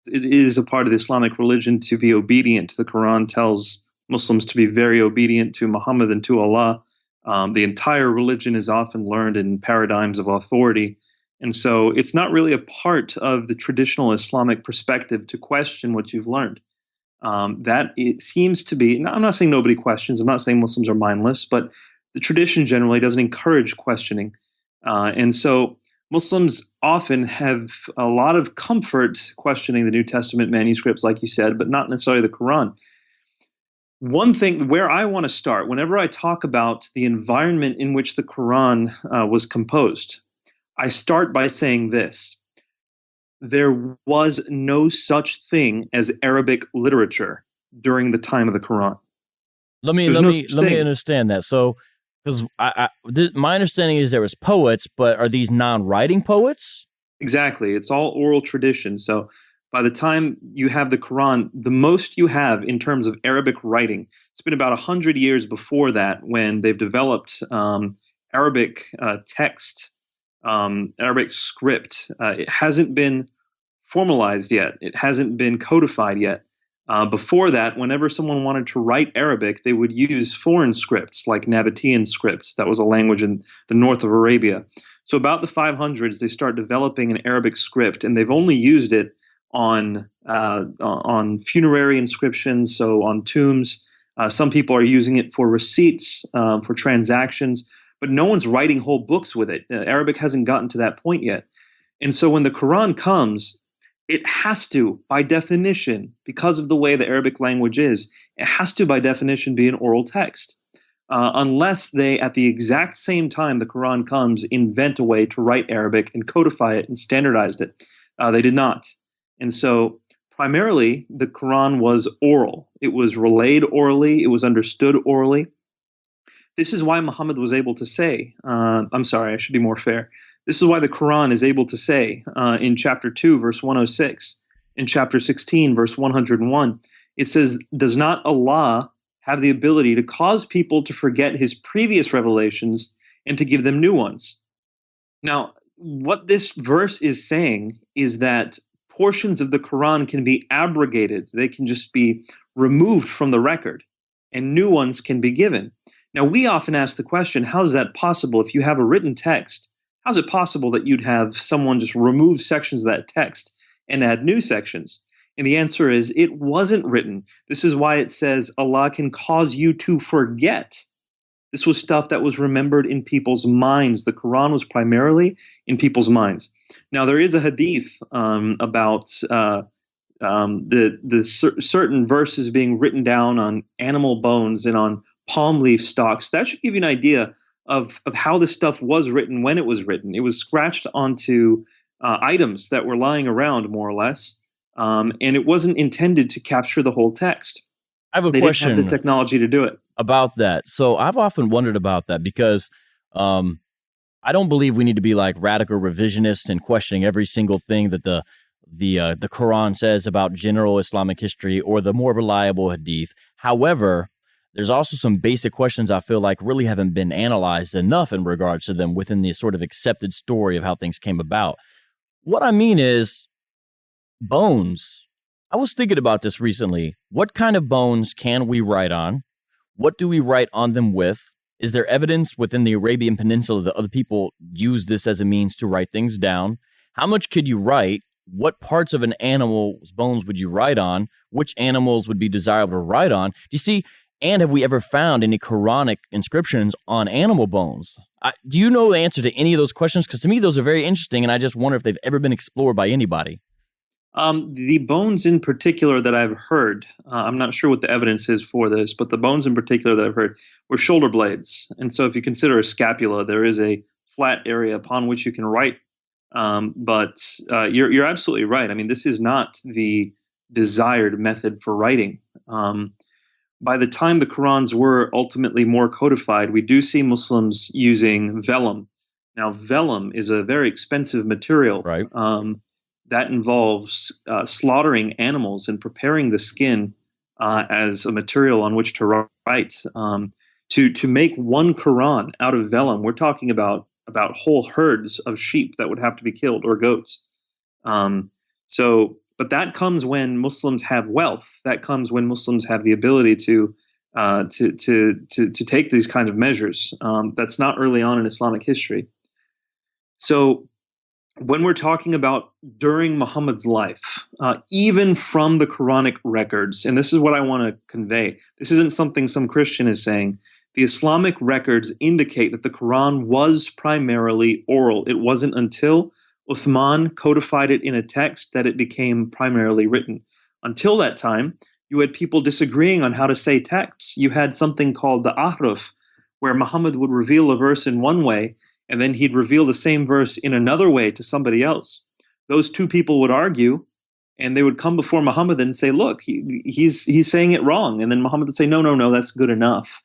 it is a part of the Islamic religion to be obedient. The Quran tells Muslims to be very obedient to Muhammad and to Allah. The entire religion is often learned in paradigms of authority. And so it's not really a part of the traditional Islamic perspective to question what you've learned. That it seems to be, I'm not saying nobody questions, I'm not saying Muslims are mindless, but the tradition generally doesn't encourage questioning. And so Muslims often have a lot of comfort questioning the New Testament manuscripts, like you said, but not necessarily the Quran. One thing where I want to start, whenever I talk about the environment in which the Quran was composed, I start by saying this: there was no such thing as Arabic literature during the time of the Quran. There's no such Let me thing. understand that. So, because my understanding is there was poets, but are these non-writing poets? Exactly. It's all oral tradition. So by the time you have the Quran, the most you have in terms of Arabic writing, it's been about 100 years before that when they've developed Arabic text, Arabic script. It hasn't been formalized yet. It hasn't been codified yet. Before that, whenever someone wanted to write Arabic, they would use foreign scripts like Nabatean scripts. That was a language in the north of Arabia. So about the 500s, they start developing an Arabic script, and they've only used it on funerary inscriptions, so on tombs. Some people are using it for receipts, for transactions, but no one's writing whole books with it. Arabic hasn't gotten to that point yet. And so when the Quran comes, it has to, by definition, because of the way the Arabic language is, it has to, by definition, be an oral text. Unless they, at the exact same time the Quran comes, invent a way to write Arabic and codify it and standardized it. They did not. And so, primarily, the Quran was oral. It was relayed orally, it was understood orally. This is why Muhammad was able to say, I'm sorry, I should be more fair. This is why the Quran is able to say in chapter 2, verse 106, in chapter 16, verse 101, it says, "Does not Allah have the ability to cause people to forget his previous revelations and to give them new ones?" Now, what this verse is saying is that portions of the Quran can be abrogated, they can just be removed from the record, and new ones can be given. Now, we often ask the question, how is that possible? If you have a written text, how is it possible that you'd have someone just remove sections of that text and add new sections? And the answer is, it wasn't written. This is why it says Allah can cause you to forget. This was stuff that was remembered in people's minds. The Quran was primarily in people's minds. Now, there is a hadith about certain verses being written down on animal bones and on palm leaf stalks. That should give you an idea of how this stuff was written when it was written. It was scratched onto items that were lying around, more or less, and it wasn't intended to capture the whole text. I have a They didn't have the question technology to do it. about that. So I've often wondered about that because um, I don't believe we need to be like radical revisionist and questioning every single thing that the Quran says about general Islamic history or the more reliable hadith. However, there's also some basic questions I feel like really haven't been analyzed enough in regards to them within the sort of accepted story of how things came about. What I mean is bones. I was thinking about this recently. What kind of bones can we write on? What do we write on them with? Is there evidence within the Arabian Peninsula that other people use this as a means to write things down? How much could you write? What parts of an animal's bones would you write on? Which animals would be desirable to write on? Do you see? And have we ever found any Quranic inscriptions on animal bones? Do you know the answer to any of those questions? Because to me, those are very interesting, and I just wonder if they've ever been explored by anybody. The bones in particular that I've heard, I'm not sure what the evidence is for this, but the bones in particular that I've heard were shoulder blades. And so if you consider a scapula, there is a flat area upon which you can write. But you're absolutely right. I mean, this is not the desired method for writing. By the time the Qurans were ultimately more codified, we do see Muslims using vellum. Now, vellum is a very expensive material. Right. That involves slaughtering animals and preparing the skin as a material on which to write. To make one Quran out of vellum, we're talking about whole herds of sheep that would have to be killed, or goats. So But that comes when Muslims have wealth. That comes when Muslims have the ability to take these kinds of measures. That's not early on in Islamic history. So when we're talking about during Muhammad's life, even from the Quranic records, and this is what I want to convey, this isn't something some Christian is saying. The Islamic records indicate that the Quran was primarily oral. It wasn't until Uthman codified it in a text that it became primarily written. Until that time, you had people disagreeing on how to say texts. You had something called the ahruf, where Muhammad would reveal a verse in one way, and then he'd reveal the same verse in another way to somebody else. Those two people would argue, and they would come before Muhammad and say, "Look, he's saying it wrong," and then Muhammad would say, "No, no, no, that's good enough."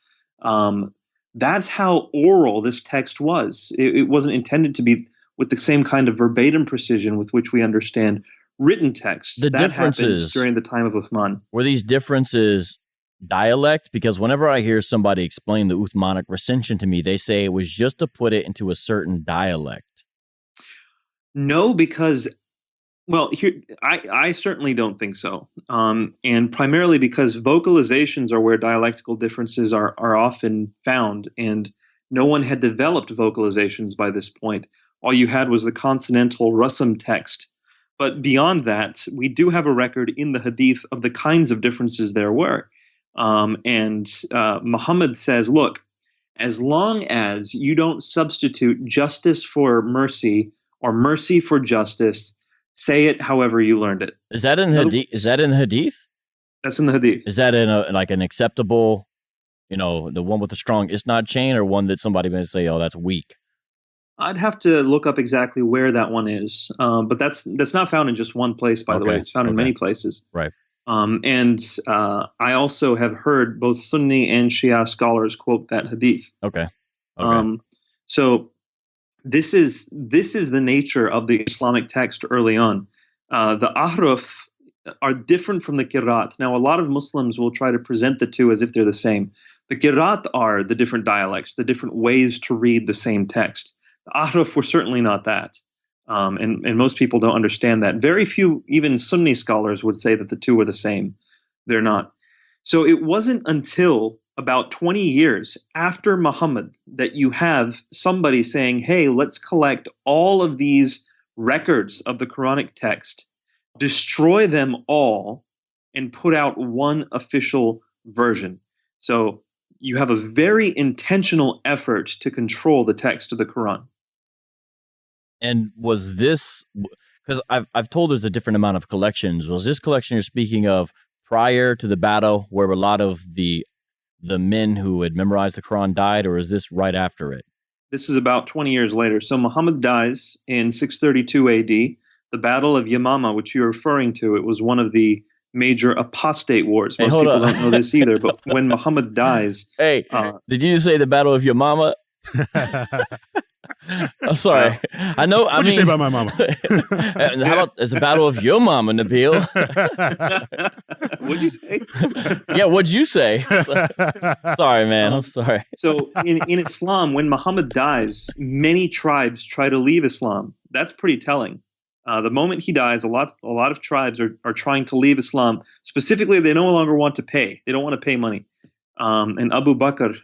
That's how oral this text was. It wasn't intended to be with the same kind of verbatim precision with which we understand written texts. The that happened differences during the time of Uthman. were these differences dialect? Because whenever I hear somebody explain the Uthmanic recension to me, they say it was just to put it into a certain dialect. No, because here I certainly don't think so, and primarily because vocalizations are where dialectical differences are often found, and no one had developed vocalizations by this point. All you had was the consonantal Rasm text. But beyond that, we do have a record in the Hadith of the kinds of differences there were. And Muhammad says, look, as long as you don't substitute justice for mercy or mercy for justice, say it however you learned it. Is that in Hadith? Is that in the Hadith? That's in the Hadith. Is that in an acceptable, the one with the strong isnad chain, or one that somebody may say, oh, that's weak? I'd have to look up exactly where that one is, but that's not found in just one place. By the way, it's found in many places. Right. And I also have heard both Sunni and Shia scholars quote that hadith. Okay. So this is the nature of the Islamic text early on. The ahruf are different from the qira'at. Now, a lot of Muslims will try to present the two as if they're the same. The qira'at are the different dialects, the different ways to read the same text. The ahruf were certainly not that. And most people don't understand that. Very few, even Sunni scholars, would say that the two are the same. They're not. So it wasn't until about 20 years after Muhammad that you have somebody saying, hey, let's collect all of these records of the Quranic text, destroy them all, and put out one official version. So you have a very intentional effort to control the text of the Quran. And was this, because I've told there's a different amount of collections, was this collection you're speaking of prior to the battle where a lot of the men who had memorized the Quran died, or is this right after it? This is about 20 years later. So Muhammad dies in 632 AD. The Battle of Yamama, which you're referring to, it was one of the major apostate wars. Most people don't know this either, but when Muhammad dies... Hey, did you say the Battle of Yamama? I'm sorry. I know. What'd you say about my mama? How about it's the Battle of your mama, Nabeel? What'd you say? Yeah, what'd you say? Sorry, man. I'm sorry. So in Islam, when Muhammad dies, many tribes try to leave Islam. That's pretty telling. The moment he dies, a lot of tribes are trying to leave Islam. Specifically, they no longer want to pay. They don't want to pay money. And Abu Bakr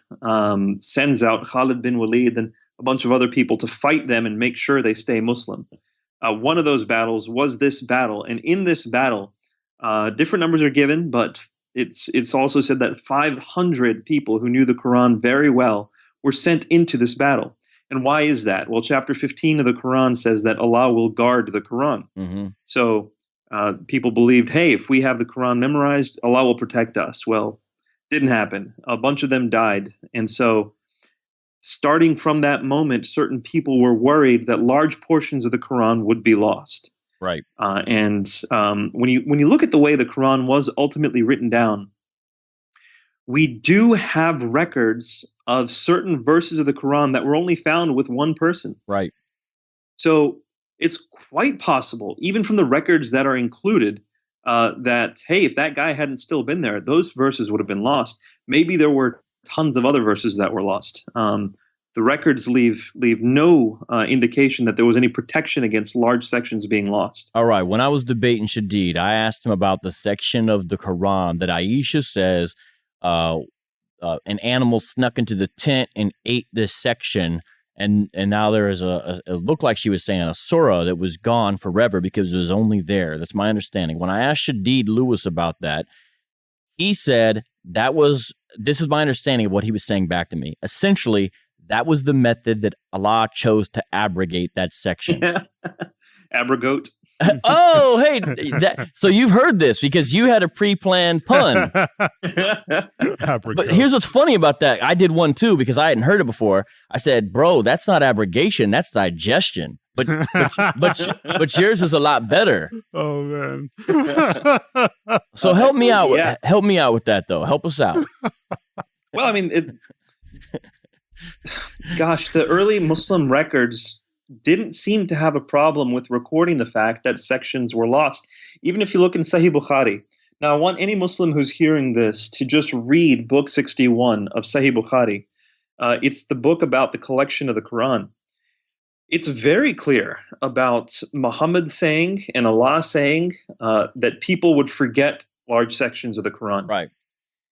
sends out Khalid bin Walid and a bunch of other people to fight them and make sure they stay Muslim. One of those battles was this battle. And in this battle, different numbers are given, but it's also said that 500 people who knew the Quran very well were sent into this battle. And why is that? Well, chapter 15 of the Quran says that Allah will guard the Quran. Mm-hmm. So people believed, hey, if we have the Quran memorized, Allah will protect us. Well, didn't happen. A bunch of them died. And so starting from that moment, certain people were worried that large portions of the Quran would be lost. Right. And when you look at the way the Quran was ultimately written down, we do have records of certain verses of the Quran that were only found with one person. Right. So it's quite possible, even from the records that are included, that, hey, if that guy hadn't still been there, those verses would have been lost. Maybe there were tons of other verses that were lost. The records leave no indication that there was any protection against large sections being lost. All right. When I was debating Shadid, I asked him about the section of the Quran that Aisha says uh, an animal snuck into the tent and ate this section. And now there is it looked like she was saying a surah that was gone forever because it was only there. That's my understanding. When I asked Shadid Lewis about that, he said this is my understanding of what he was saying back to me. Essentially, that was the method that Allah chose to abrogate that section. Abrogote. Oh, hey, so you've heard this because you had a pre-planned pun. But here's what's funny about that. I did one too because I hadn't heard it before. I said, bro, that's not abrogation, that's digestion. But yours is a lot better. Oh man. So help me out. Yeah. Help me out with that though. Help us out. Well, I mean, gosh, the early Muslim records didn't seem to have a problem with recording the fact that sections were lost. Even if you look in Sahih Bukhari. Now, I want any Muslim who's hearing this to just read Book 61 of Sahih Bukhari. It's the book about the collection of the Quran. It's very clear about Muhammad saying and Allah saying that people would forget large sections of the Quran. Right.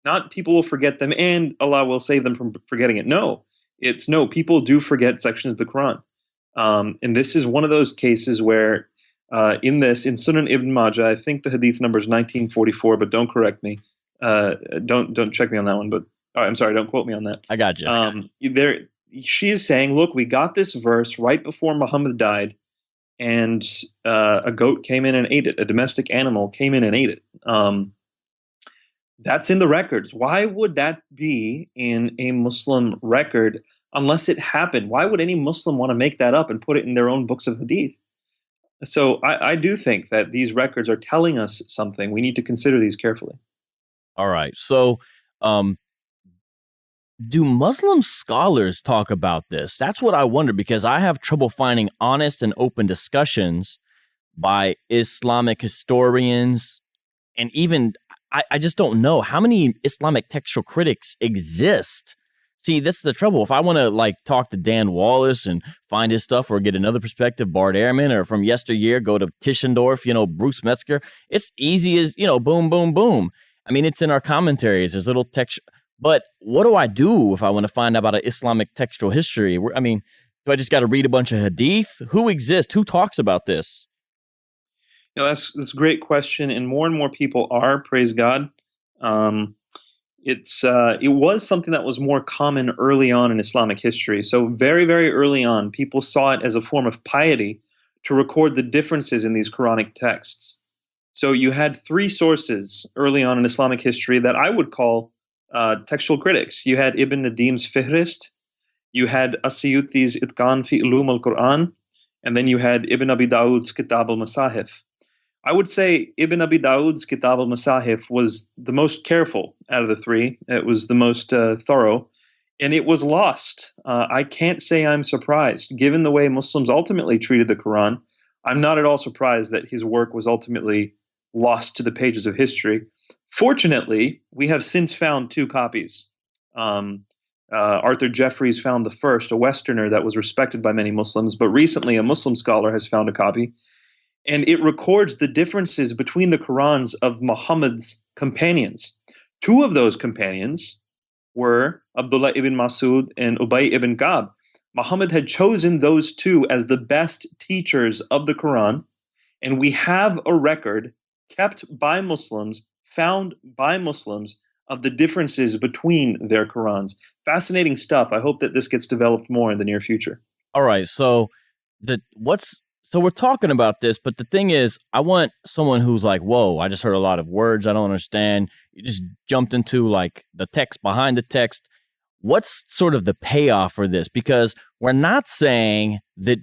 Not people will forget them and Allah will save them from forgetting it. No, people do forget sections of the Quran. And this is one of those cases where in Sunan Ibn Majah, I think the hadith number is 1944, but don't correct me. Don't check me on that one. But I'm sorry, don't quote me on that. I got you. She is saying, look, we got this verse right before Muhammad died, and a goat came in and ate it. A domestic animal came in and ate it. That's in the records. Why would that be in a Muslim record unless it happened? Why would any Muslim want to make that up and put it in their own books of hadith? So I do think that these records are telling us something. We need to consider these carefully. All right. So do Muslim scholars talk about this? That's what I wonder, because I have trouble finding honest and open discussions by Islamic historians. And even, I just don't know how many Islamic textual critics exist. See, this is the trouble. If I want to talk to Dan Wallace and find his stuff or get another perspective, Bart Ehrman, or from yesteryear, go to Tischendorf, Bruce Metzger, it's easy as, boom, boom, boom. I mean, it's in our commentaries. There's little text. But what do I do if I want to find out about an Islamic textual history? I mean, do I just got to read a bunch of hadith? Who exists? Who talks about this? That's a great question, and more people are, praise God. It was something that was more common early on in Islamic history. So very, very early on, people saw it as a form of piety to record the differences in these Quranic texts. So you had three sources early on in Islamic history that I would call textual critics. You had Ibn Nadim's Fihrist, you had Asyuti's Itqan fi Ulum al-Quran, and then you had Ibn Abi Dawud's Kitab al-Masahif. I would say Ibn Abi Dawud's Kitab al-Masahif was the most careful out of the three. It was the most thorough, and it was lost. I can't say I'm surprised. Given the way Muslims ultimately treated the Quran, I'm not at all surprised that his work was ultimately lost to the pages of history. Fortunately, we have since found two copies. Arthur Jeffries found the first, a Westerner that was respected by many Muslims, but recently a Muslim scholar has found a copy. And it records the differences between the Qurans of Muhammad's companions. Two of those companions were Abdullah ibn Masud and Ubay ibn Ka'b. Muhammad had chosen those two as the best teachers of the Quran, and we have a record kept by Muslims, found by Muslims, of the differences between their Qurans. Fascinating stuff. I hope that this gets developed more in the near future. All right, so we're talking about this, but the thing is, I want someone who's like, whoa, I just heard a lot of words I don't understand. You just jumped into the text behind the text. What's sort of the payoff for this? Because we're not saying that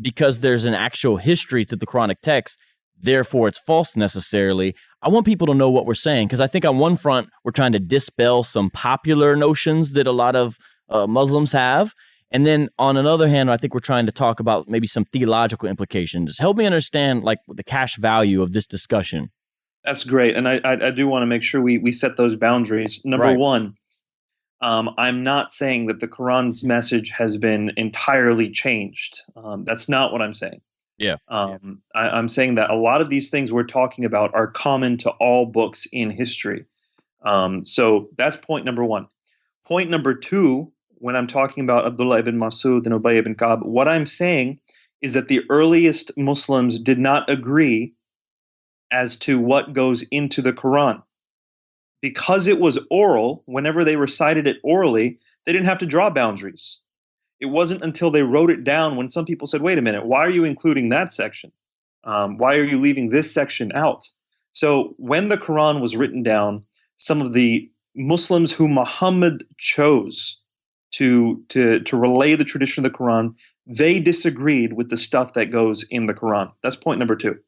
because there's an actual history to the Quranic text, therefore it's false necessarily. I want people to know what we're saying, because I think on one front, we're trying to dispel some popular notions that a lot of Muslims have. And then on another hand, I think we're trying to talk about maybe some theological implications. Help me understand the cash value of this discussion. That's great. And I do want to make sure we set those boundaries. Number one, I'm not saying that the Quran's message has been entirely changed. That's not what I'm saying. Yeah. I'm saying that a lot of these things we're talking about are common to all books in history. So that's point number one. Point number two, when I'm talking about Abdullah ibn Masud and Ubay ibn Ka'b, what I'm saying is that the earliest Muslims did not agree as to what goes into the Quran. Because it was oral, whenever they recited it orally, they didn't have to draw boundaries. It wasn't until they wrote it down when some people said, wait a minute, why are you including that section? Why are you leaving this section out? So when the Quran was written down, some of the Muslims who Muhammad chose to relay the tradition of the Quran, they disagreed with the stuff that goes in the Quran. That's point number two.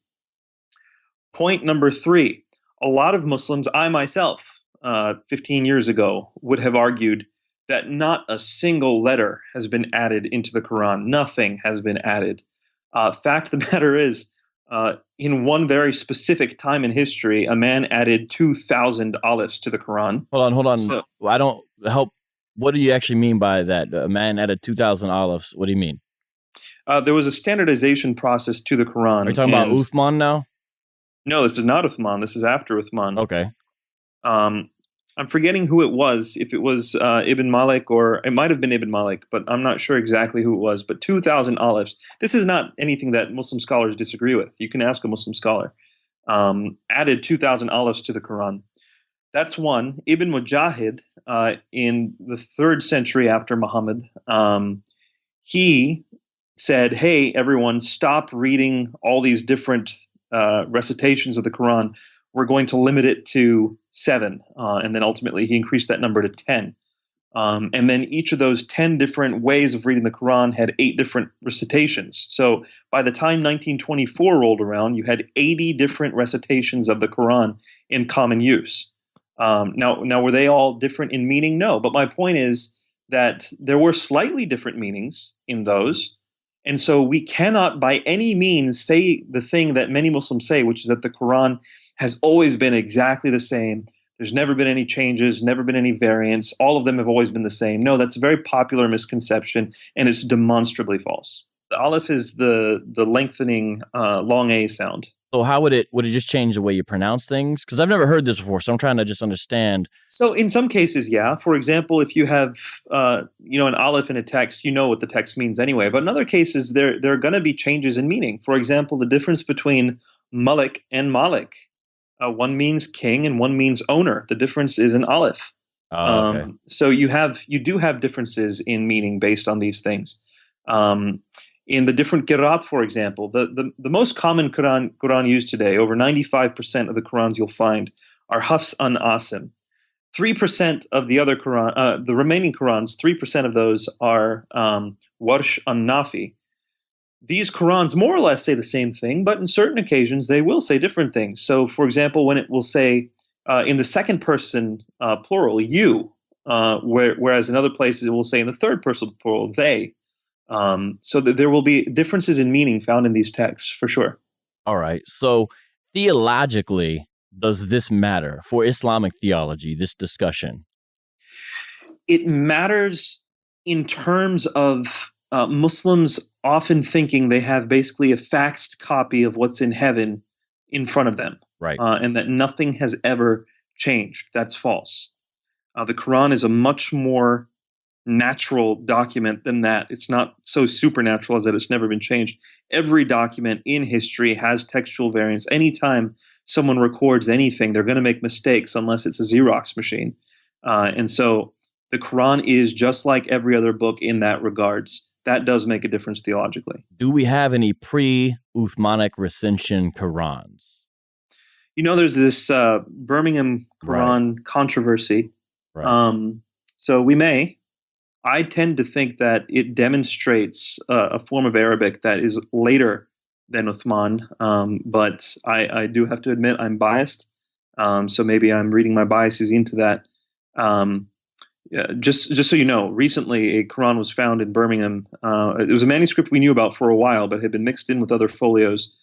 Point number three, a lot of Muslims, I myself, 15 years ago, would have argued that not a single letter has been added into the Quran. Nothing has been added. Fact of the matter is, in one very specific time in history, a man added 2,000 alifs to the Quran. Hold on. So I don't help. What do you actually mean by that? A man added 2,000 olives. What do you mean? there was a standardization process to the Are you Quran. talking about And Uthman now? no, this is not Uthman. This is after Uthman. Okay. Um, I'm forgetting who it was, if it was Ibn Malik, or it might have been Ibn Malik, but I'm not sure exactly who it was. But 2,000 olives. This is not anything that Muslim scholars disagree with. You can ask a Muslim scholar. Added 2,000 olives to the Quran. That's one. Ibn Mujahid, in the 3rd century after Muhammad, he said, hey, everyone, stop reading all these different recitations of the Quran. We're going to limit it to 7. And then ultimately he increased that number to 10. And then each of those 10 different ways of reading the Quran had 8 different recitations. So by the time 1924 rolled around, you had 80 different recitations of the Quran in common use. Now, were they all different in meaning? No. But my point is that there were slightly different meanings in those. And so we cannot by any means say the thing that many Muslims say, which is that the Quran has always been exactly the same. There's never been any changes, never been any variants. All of them have always been the same. No, that's a very popular misconception, and it's demonstrably false. The aleph is the lengthening long A sound. So how would it just change the way you pronounce things? Because I've never heard this before, so I'm trying to just understand. So in some cases, yeah. For example, if you have an aleph in a text, you know what the text means anyway. But in other cases, there are going to be changes in meaning. For example, the difference between Malik and Malik. One means king and one means owner. The difference is an aleph. Oh, okay. So you do have differences in meaning based on these things. In the different qira'at, for example, the most common Quran used today, over 95% of the Qurans you'll find are Hafs an Asim. 3% of the other Quran, the remaining Qurans, 3% of those are Warsh an Nafi. These Qurans more or less say the same thing, but in certain occasions they will say different things. So, for example, when it will say in the second person plural, you, whereas in other places it will say in the third person plural, they. So there will be differences in meaning found in these texts, for sure. All right. So theologically, does this matter for Islamic theology, this discussion? It matters in terms of Muslims often thinking they have basically a faxed copy of what's in heaven in front of them, Right. and that nothing has ever changed. That's false. The Quran is a much more natural document than that. It's not so supernatural as that it's never been changed. Every document in history has textual variants. Anytime someone records anything, they're going to make mistakes unless it's a Xerox machine. And so the Quran is just like every other book in that regards. That does make a difference theologically. Do we have any pre-Uthmanic recension Qurans? There's this Birmingham Quran controversy. Right. So we may. I tend to think that it demonstrates a form of Arabic that is later than Uthman, but I do have to admit I'm biased, so maybe I'm reading my biases into that. Just so you know, recently a Quran was found in Birmingham. It was a manuscript we knew about for a while, but had been mixed in with other folios.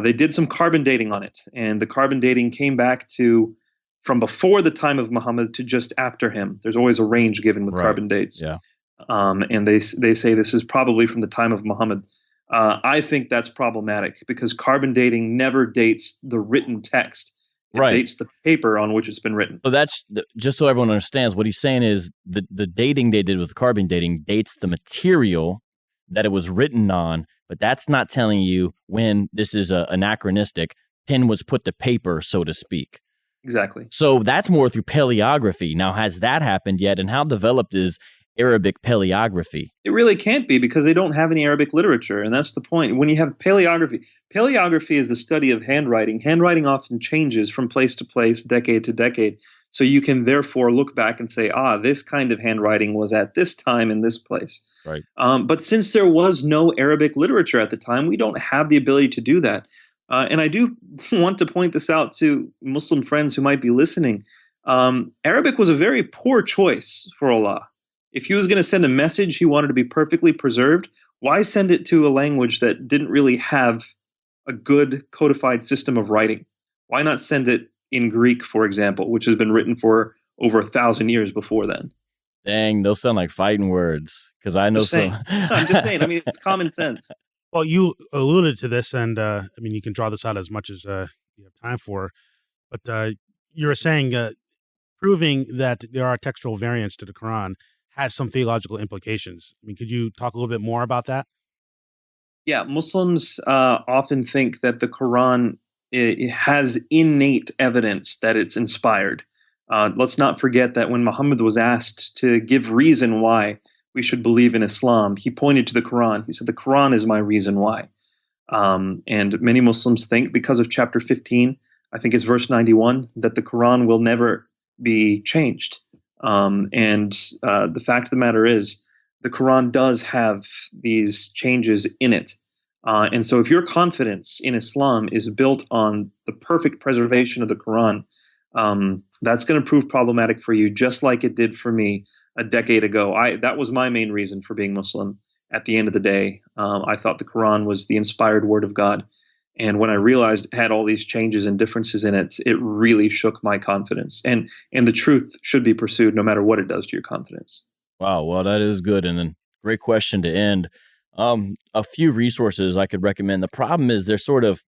They did some carbon dating on it, and the carbon dating came back to from before the time of Muhammad to just after him. There's always a range given with Right. carbon dates. Yeah. And they say this is probably from the time of Muhammad. I think that's problematic because carbon dating never dates the written text. It Right. dates the paper on which it's been written. So just so everyone understands, what he's saying is the dating they did with carbon dating dates the material that it was written on, but that's not telling you when this is anachronistic. Pen was put to paper, so to speak. Exactly. So that's more through paleography. Now, has that happened yet? And how developed is Arabic paleography? It really can't be because they don't have any Arabic literature, and that's the point. When you have paleography is the study of handwriting. Handwriting often changes from place to place, decade to decade. So you can therefore look back and say, this kind of handwriting was at this time in this place. Right. But since there was no Arabic literature at the time, we don't have the ability to do that. And I do want to point this out to Muslim friends who might be listening. Arabic was a very poor choice for Allah. If he was going to send a message he wanted to be perfectly preserved, why send it to a language that didn't really have a good codified system of writing? Why not send it in Greek, for example, which has been written for over 1,000 years before then? Dang, those sound like fighting words because I know Just saying. some. I'm just saying. I mean, it's common sense. Well, you alluded to this, and I mean, you can draw this out as much as you have time for, but you were saying proving that there are textual variants to the Quran has some theological implications. I mean, could you talk a little bit more about that? Yeah, Muslims often think that the Quran it has innate evidence that it's inspired. Let's not forget that when Muhammad was asked to give reason why we should believe in Islam, he pointed to the Quran. He said, "The Quran is my reason why." And many Muslims think, because of chapter 15, I think it's verse 91, that the Quran will never be changed. And the fact of the matter is, the Quran does have these changes in it. And so if your confidence in Islam is built on the perfect preservation of the Quran, that's going to prove problematic for you, just like it did for me a decade ago. That was my main reason for being Muslim. At the end of the day, I thought the Quran was the inspired word of God. And when I realized it had all these changes and differences in it, it really shook my confidence. And the truth should be pursued no matter what it does to your confidence. Wow, well, that is good, and then great question to end. A few resources I could recommend. The problem is they're sort of,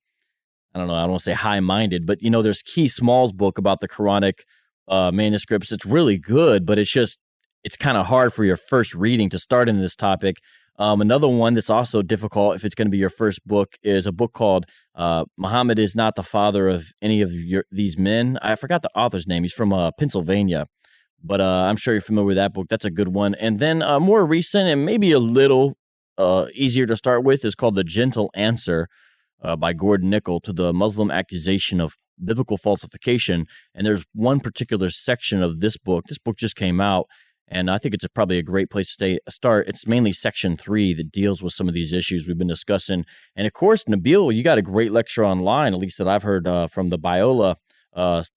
I don't know, I don't want to say high-minded, but there's Key Small's book about the Quranic manuscripts. It's really good, but it's kind of hard for your first reading to start in this topic. Another one that's also difficult if it's going to be your first book is a book called Muhammad is Not the Father of Any of These Men. I forgot the author's name. He's from Pennsylvania, but I'm sure you're familiar with that book. That's a good one. And then more recent and maybe a little easier to start with is called The Gentle Answer by Gordon Nickel to the Muslim Accusation of Biblical Falsification. And there's one particular section of this book. This book just came out, and I think it's probably a great place to start. It's mainly section 3 that deals with some of these issues we've been discussing. And of course, Nabeel, you got a great lecture online, at least that I've heard from the Biola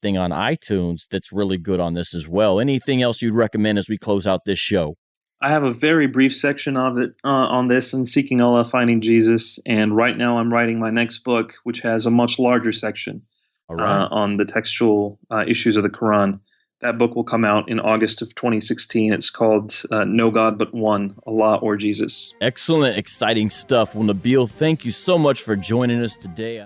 thing on iTunes that's really good on this as well. Anything else you'd recommend as we close out this show? I have a very brief section of it on this and Seeking Allah, Finding Jesus. And right now I'm writing my next book, which has a much larger section on the textual issues of the Quran. That book will come out in August of 2016. It's called No God But One, Allah or Jesus. Excellent, exciting stuff. Well, Nabeel, thank you so much for joining us today.